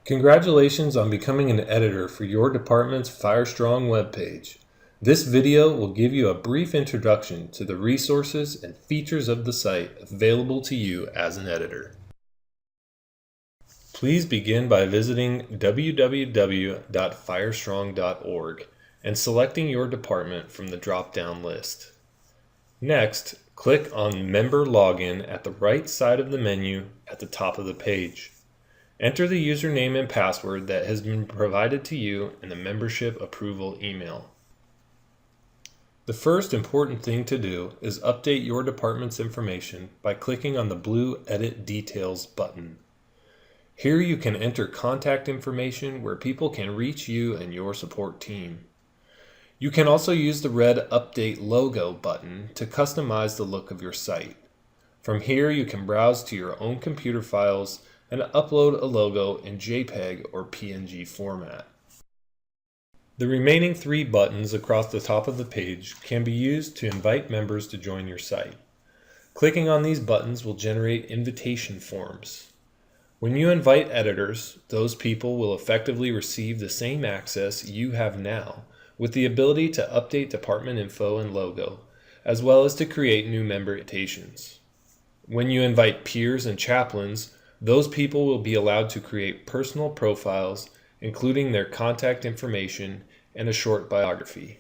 Congratulations on becoming an editor for your department's Firestrong webpage. This video will give you a brief introduction to the resources and features of the site available to you as an editor. Please begin by visiting www.firestrong.org and selecting your department from the drop-down list. Next, click on Member Login at the right side of the menu at the top of the page. Enter the username and password that has been provided to you in the membership approval email. The first important thing to do is update your department's information by clicking on the blue Edit Details button. Here you can enter contact information where people can reach you and your support team. You can also use the red Update Logo button to customize the look of your site. From here you can browse to your own computer files and upload a logo in JPEG or PNG format. The remaining three buttons across the top of the page can be used to invite members to join your site. Clicking on these buttons will generate invitation forms. When you invite editors, those people will effectively receive the same access you have now, with the ability to update department info and logo, as well as to create new member invitations. When you invite peers and chaplains, those people will be allowed to create personal profiles, including their contact information and a short biography.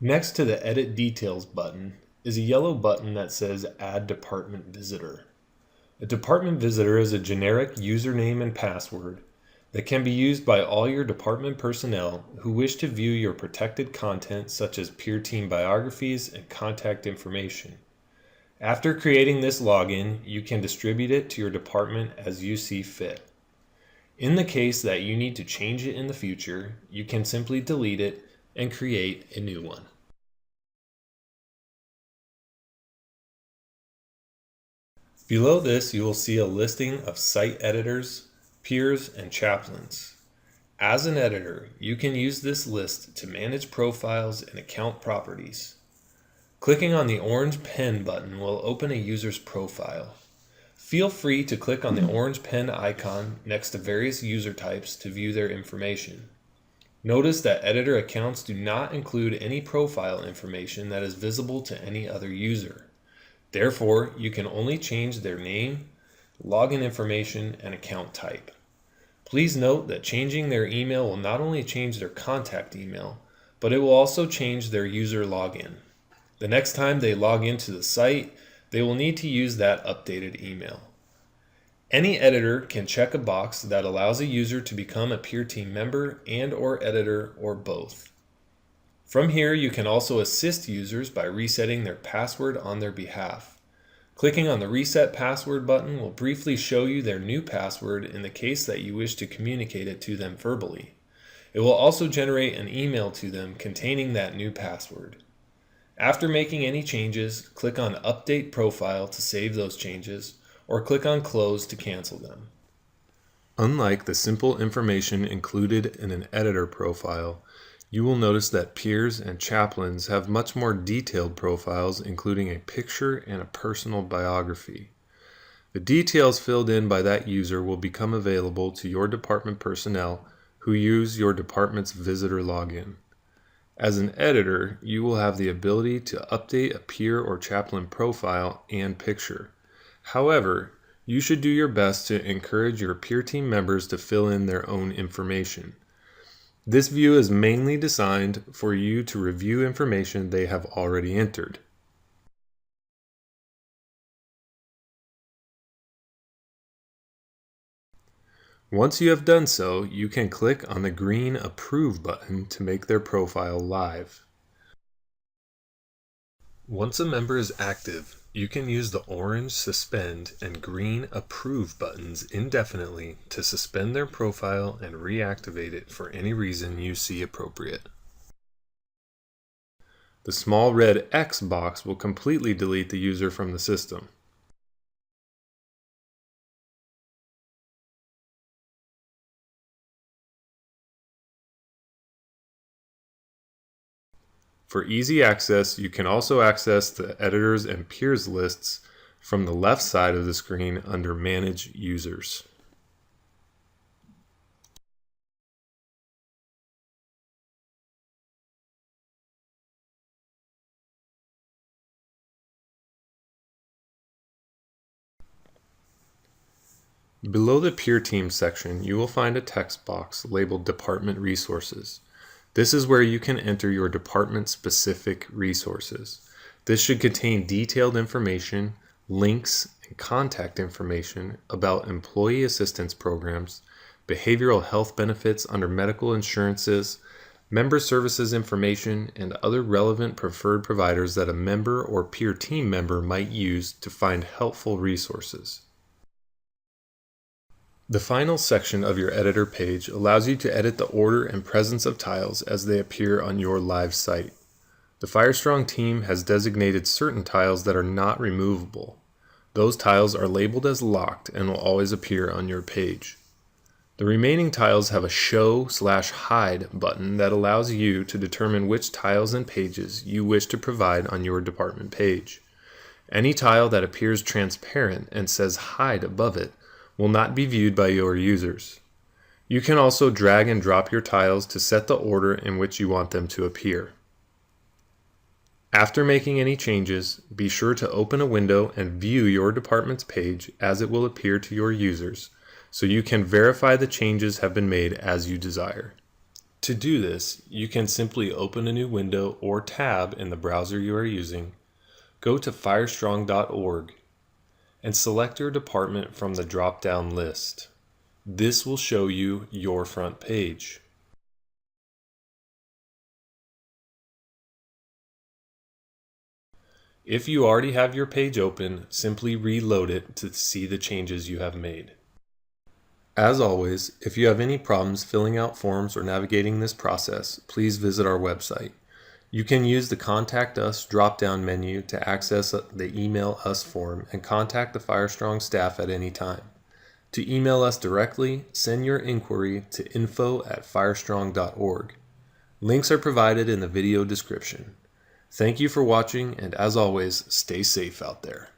Next to the Edit Details button is a yellow button that says Add Department Visitor. A department visitor is a generic username and password that can be used by all your department personnel who wish to view your protected content such as peer team biographies and contact information. After creating this login, you can distribute it to your department as you see fit. In the case that you need to change it in the future, you can simply delete it and create a new one. Below this, you will see a listing of site editors, peers, and chaplains. As an editor, you can use this list to manage profiles and account properties. Clicking on the orange pen button will open a user's profile. Feel free to click on the orange pen icon next to various user types to view their information. Notice that editor accounts do not include any profile information that is visible to any other user. Therefore, you can only change their name, login information, and account type. Please note that changing their email will not only change their contact email, but it will also change their user login. The next time they log into the site, they will need to use that updated email. Any editor can check a box that allows a user to become a peer team member and/or editor or both. From here, you can also assist users by resetting their password on their behalf. Clicking on the Reset Password button will briefly show you their new password in the case that you wish to communicate it to them verbally. It will also generate an email to them containing that new password. After making any changes, click on Update Profile to save those changes, or click on Close to cancel them. Unlike the simple information included in an editor profile, you will notice that peers and chaplains have much more detailed profiles, including a picture and a personal biography. The details filled in by that user will become available to your department personnel who use your department's visitor login. As an editor, you will have the ability to update a peer or chaplain profile and picture. However, you should do your best to encourage your peer team members to fill in their own information. This view is mainly designed for you to review information they have already entered. Once you have done so, you can click on the green Approve button to make their profile live. Once a member is active, you can use the orange Suspend and green Approve buttons indefinitely to suspend their profile and reactivate it for any reason you see appropriate. The small red X box will completely delete the user from the system. For easy access, you can also access the editors and peers lists from the left side of the screen under Manage Users. Below the Peer Team section, you will find a text box labeled Department Resources. This is where you can enter your department-specific resources. This should contain detailed information, links, and contact information about employee assistance programs, behavioral health benefits under medical insurances, member services information, and other relevant preferred providers that a member or peer team member might use to find helpful resources. The final section of your editor page allows you to edit the order and presence of tiles as they appear on your live site. The Firestrong team has designated certain tiles that are not removable. Those tiles are labeled as locked and will always appear on your page. The remaining tiles have a Show/Hide button that allows you to determine which tiles and pages you wish to provide on your department page. Any tile that appears transparent and says Hide above it will not be viewed by your users. You can also drag and drop your tiles to set the order in which you want them to appear. After making any changes, be sure to open a window and view your department's page as it will appear to your users, so you can verify the changes have been made as you desire. To do this, you can simply open a new window or tab in the browser you are using, go to firestrong.org, and select your department from the drop-down list. This will show you your front page. If you already have your page open, simply reload it to see the changes you have made. As always, if you have any problems filling out forms or navigating this process, please visit our website. You can use the Contact Us drop-down menu to access the Email Us form and contact the Firestrong staff at any time. To email us directly, send your inquiry to info@firestrong.org. Links are provided in the video description. Thank you for watching, and as always, stay safe out there.